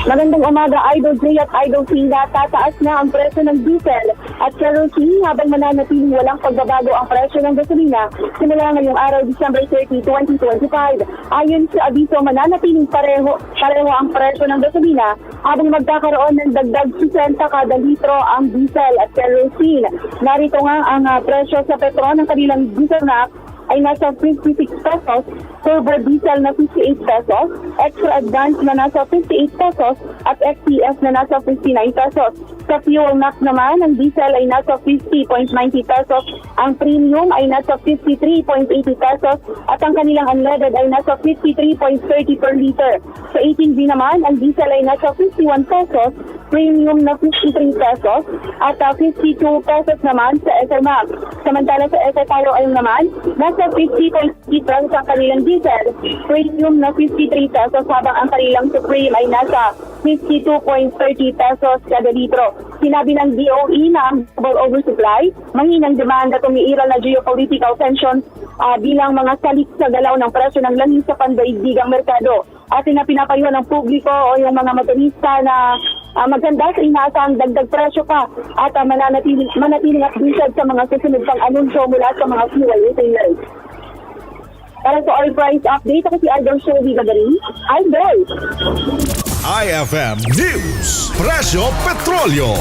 Magandang umaga, Idol J at Idol Sina. Tataas na ang presyo ng diesel at kerosene habang mananatiling walang pagbabago ang presyo ng gasolina simula ngayong araw, December 30, 2025. Ayon sa abiso, mananatiling pareho ang presyo ng gasolina habang magkakaroon ng dagdag 60 kada litro ang diesel at kerosene. Narito nga ang presyo sa petro ng kanilang diesel na ay nasa 56 pesos, turbo diesel na 58 pesos, extra advance na nasa 58 pesos at XCS na nasa 59 pesos. Sa fuel max naman, ang diesel ay nasa 50.90 pesos, ang premium ay nasa 53.80 pesos at ang kanilang unleaded ay nasa 53.30 per liter. Sa 18B naman, ang diesel ay nasa 51 pesos, premium na 53 pesos at 52 pesos naman sa SR Max. Samantala sa SR Taro ay naman, nasa 50.50 pesos ang kanilang diesel, premium na 53 pesos habang ang kanilang Supreme ay nasa 52.30 pesos kada litro. Sinabi ng DOE na ang global oversupply, mahinang demand at umiiral na geopolitical tensions bilang mga salik sa galaw ng presyo ng langis sa pandaigdigang merkado. At pinapayuhan ng publiko o yung mga motorista na maganda sa inaasang dagdag presyo pa at manatiling updated sa mga susunod pang anunsyo mula sa mga fuel retailers. Para sa oil price update, ako si Idol Shelby Gagarin. Idol! IFM News, Presyo Petrolyo.